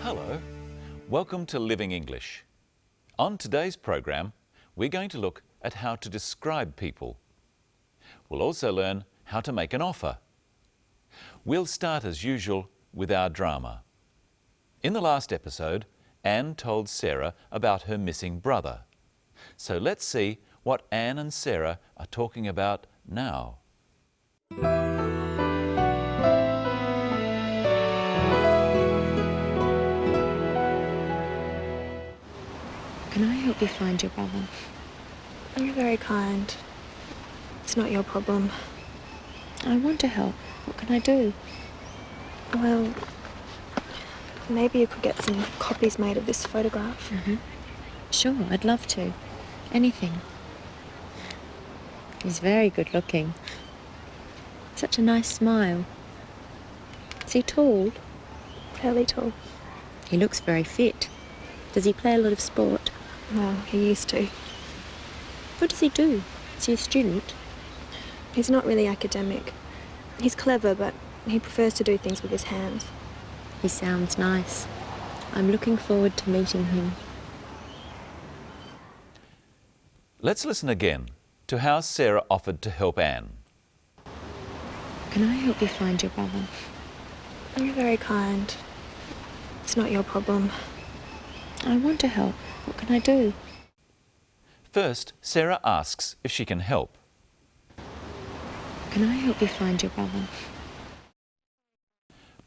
Hello, welcome to Living English. On today's program, we're going to look at how to describe people. We'll also learn how to make an offer. We'll start as usual with our drama. In the last episode, Anne told Sarah about her missing brother. So let's see what Anne and Sarah are talking about now. Can I help you find your brother? You're very kind. It's not your problem. I want to help. What can I do? Well, maybe you could get some copies made of this photograph. Sure, I'd love to. Anything. He's very good looking. Such a nice smile. Is he tall? Fairly tall. He looks very fit. Does he play a lot of sport? Well, he used to. What does he do? Is he a student? He's not really academic. He's clever, but he prefers to do things with his hands. He sounds nice. I'm looking forward to meeting him. Let's listen again to how Sarah offered to help Anne. Can I help you find your brother? You're very kind. It's not your problem. I want to help. What can I do? First, Sarah asks if she can help. Can I help you find your brother?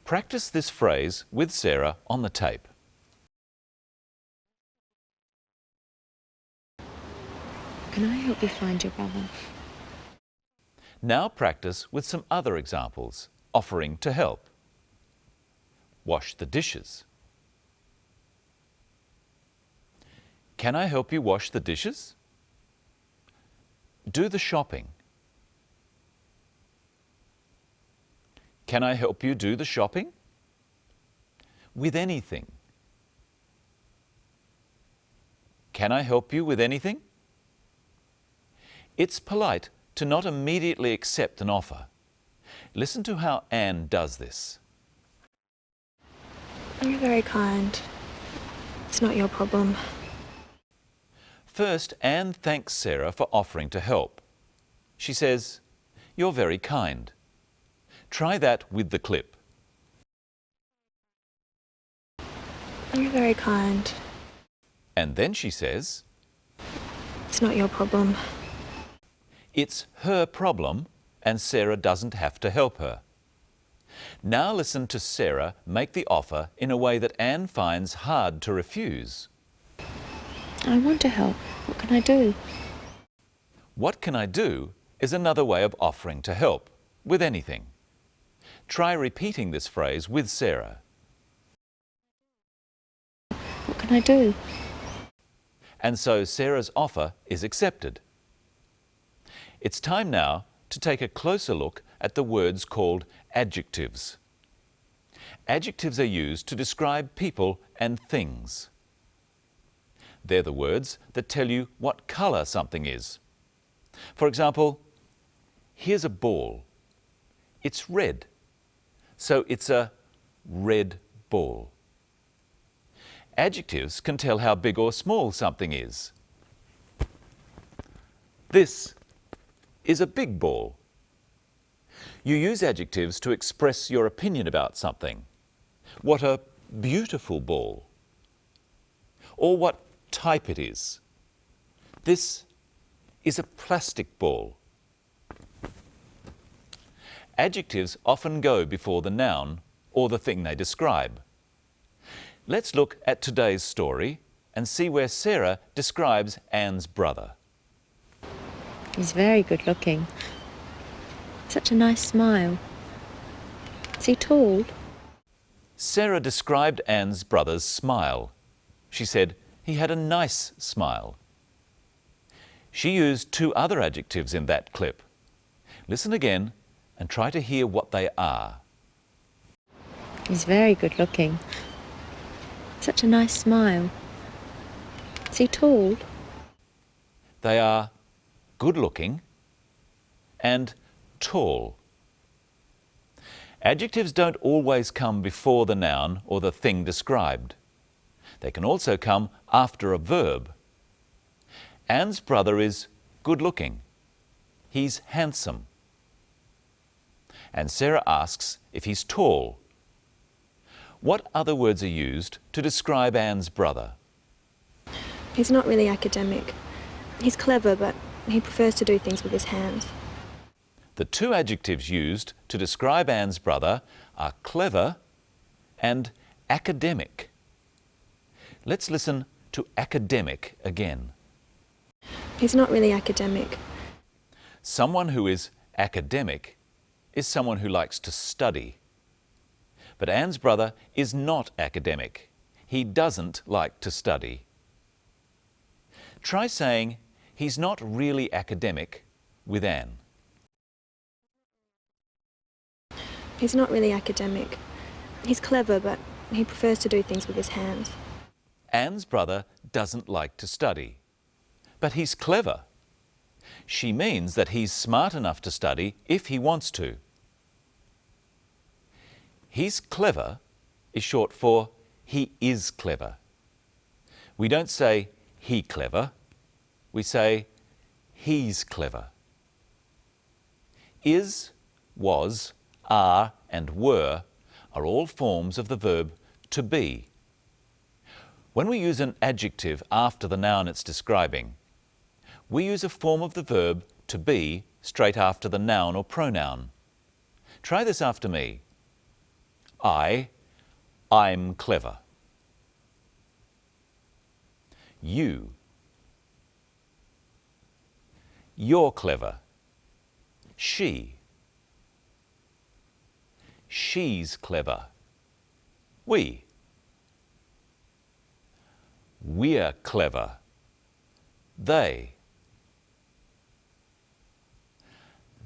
Practice this phrase with Sarah on the tape. Can I help you find your brother? Now practice with some other examples, offering to help. Wash the dishes. Can I help you wash the dishes? Do the shopping. Can I help you do the shopping? With anything. Can I help you with anything? It's polite to not immediately accept an offer. Listen to how Anne does this. You're very kind. It's not your problem. First, Anne thanks Sarah for offering to help. She says, "You're very kind." Try that with the clip. You're very kind. And then she says, It's not your problem. it's her problem and Sarah doesn't have to help her. Now listen to Sarah make the offer in a way that Anne finds hard to refuse. I want to help. What can I do? What can I do is another way of offering to help, with anything. Try repeating this phrase with Sarah. What can I do? And so Sarah's offer is accepted. It's time now to take a closer look at the words called adjectives. Adjectives are used to describe people and things. They're the words that tell you what colour something is. For example, here's a ball. It's red, so it's a red ball. Adjectives can tell how big or small something is. This is a big ball. You use adjectives to express your opinion about something. What a beautiful ball. Or what type it is. This is a plastic ball. Adjectives often go before the noun or the thing they describe. Let's look at today's story and see where Sarah describes Anne's brother. He's very good looking. Such a nice smile. Is he tall? Sarah described Anne's brother's smile. She said he had a nice smile. She used two other adjectives in that clip. Listen again and try to hear what they are. He's very good looking. Such a nice smile. Is he tall? They are good looking and tall. Adjectives don't always come before the noun or the thing described. They can also come after a verb. Anne's brother is good-looking. He's handsome. And Sarah asks if he's tall. What other words are used to describe Anne's brother? He's not really academic. He's clever, but he prefers to do things with his hands. The two adjectives used to describe Anne's brother are clever and academic. Let's listen to academic again. He's not really academic. Someone who is academic is someone who likes to study. But Anne's brother is not academic. He doesn't like to study. Try saying, he's not really academic with Anne. He's not really academic. He's clever, but he prefers to do things with his hands. Anne's brother doesn't like to study, but he's clever. She means that he's smart enough to study if he wants to. He's clever is short for he is clever. We don't say he clever, we say he's clever. Is, was, are and were are all forms of the verb to be. When we use an adjective after the noun it's describing, we use a form of the verb to be straight after the noun or pronoun. Try this after me. I'm clever. You're clever. She's clever. We're clever.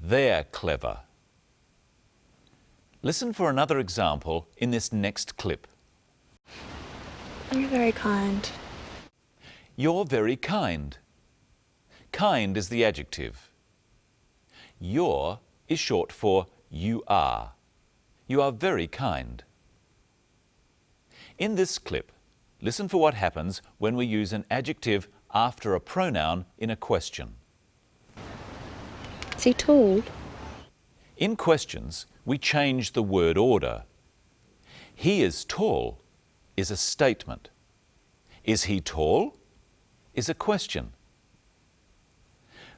They're clever. Listen for another example in this next clip. You're very kind. You're very kind. Kind is the adjective. You're is short for you are. You are very kind. In this clip, listen for what happens when we use an adjective after a pronoun in a question. Is he tall? In questions, we change the word order. He is tall is a statement. Is he tall is a question.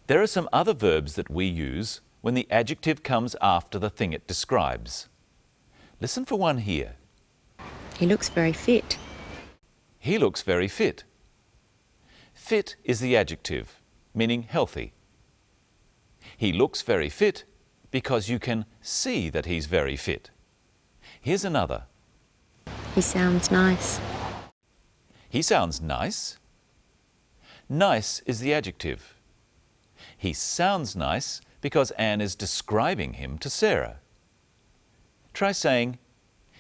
There are some other verbs that we use when the adjective comes after the thing it describes. Listen for one here. He looks very fit. He looks very fit. Fit is the adjective, meaning healthy. He looks very fit because you can see that he's very fit. Here's another. He sounds nice. He sounds nice. Nice is the adjective. He sounds nice because Anne is describing him to Sarah. Try saying,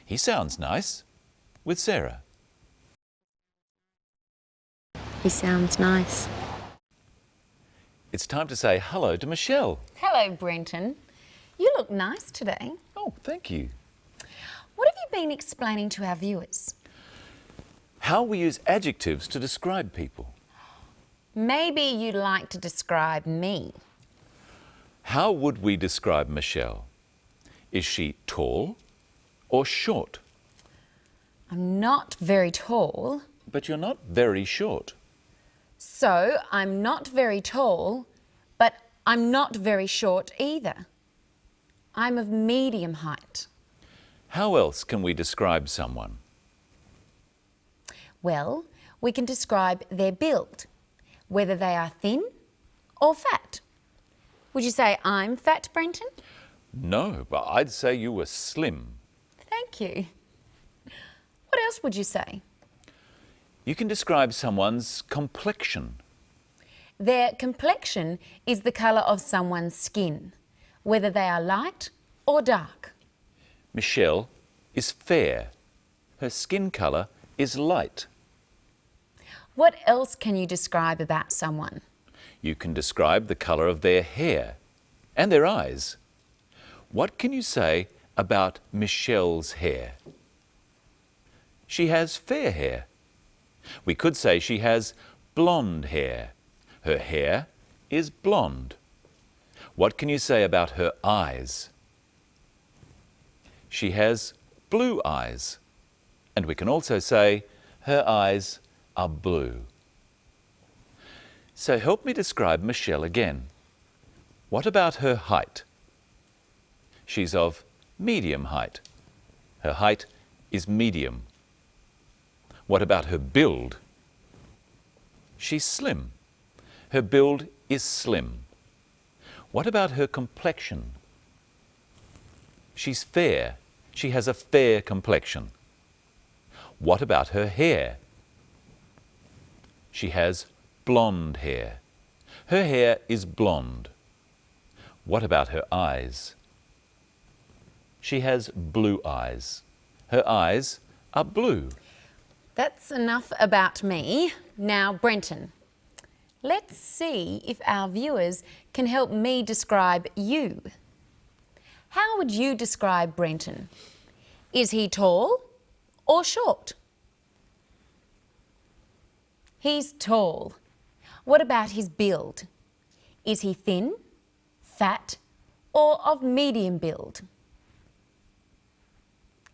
he sounds nice with Sarah. He sounds nice. It's time to say hello to Michelle. Hello, Brenton. You look nice today. Oh, thank you. What have you been explaining to our viewers? How we use adjectives to describe people. Maybe you'd like to describe me. How would we describe Michelle? Is she tall or short? I'm not very tall. But you're not very short. So I'm not very tall, but I'm not very short either. I'm of medium height. How else can we describe someone? Well, we can describe their build, whether they are thin or fat. Would you say I'm fat, Brenton? No, but I'd say you were slim. Thank you. What else would you say? You can describe someone's complexion. Their complexion is the colour of someone's skin, whether they are light or dark. Michelle is fair. Her skin colour is light. What else can you describe about someone? You can describe the colour of their hair and their eyes. What can you say about Michelle's hair? She has fair hair. We could say she has blonde hair. Her hair is blonde. What can you say about her eyes? She has blue eyes. And we can also say her eyes are blue. So help me describe Michelle again. What about her height? She's of medium height. Her height is medium. What about her build? She's slim. Her build is slim. What about her complexion? She's fair. She has a fair complexion. What about her hair? She has blonde hair. Her hair is blonde. What about her eyes? She has blue eyes. Her eyes are blue. That's enough about me. Now, Brenton, let's see if our viewers can help me describe you. How would you describe Brenton? Is he tall or short? He's tall. What about his build? Is he thin, fat, or of medium build?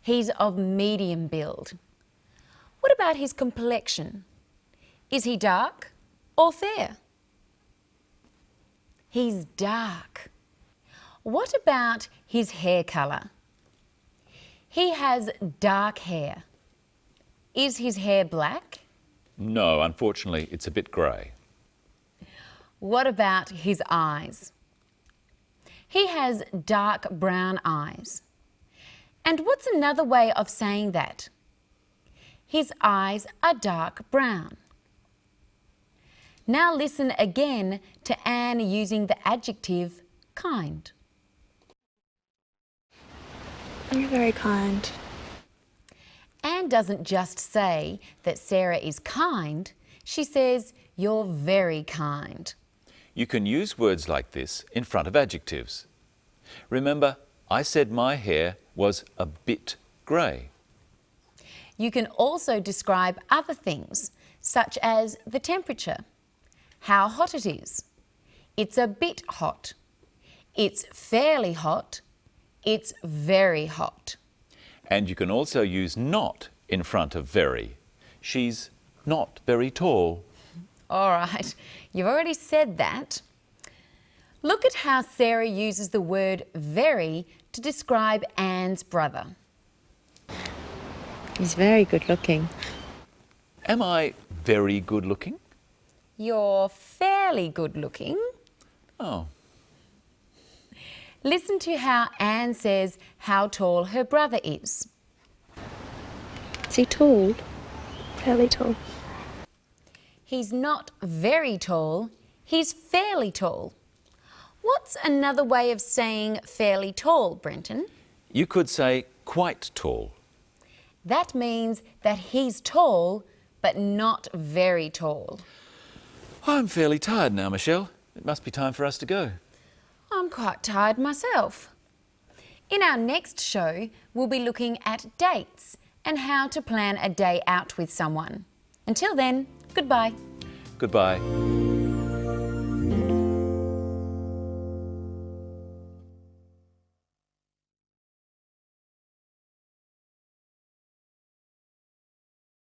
He's of medium build. What about his complexion? Is he dark or fair? He's dark. What about his hair colour? He has dark hair. Is his hair black? No, unfortunately, it's a bit grey. What about his eyes? He has dark brown eyes. And what's another way of saying that? His eyes are dark brown. Now listen again to Anne using the adjective kind. You're very kind. Anne doesn't just say that Sarah is kind, she says you're very kind. You can use words like this in front of adjectives. Remember, I said my hair was a bit grey. You can also describe other things, such as the temperature, how hot it is. It's a bit hot. It's fairly hot. It's very hot. And you can also use not in front of very. She's not very tall. All right, you've already said that. Look at how Sarah uses the word very to describe Anne's brother. He's very good looking. Am I very good looking? You're fairly good looking. Oh. Listen to how Anne says how tall her brother is. Is he tall? Fairly tall. He's not very tall, he's fairly tall. What's another way of saying fairly tall, Brenton? You could say quite tall. That means that he's tall, but not very tall. I'm fairly tired now, Michelle. It must be time for us to go. I'm quite tired myself. In our next show, we'll be looking at dates and how to plan a day out with someone. Until then, goodbye. Goodbye.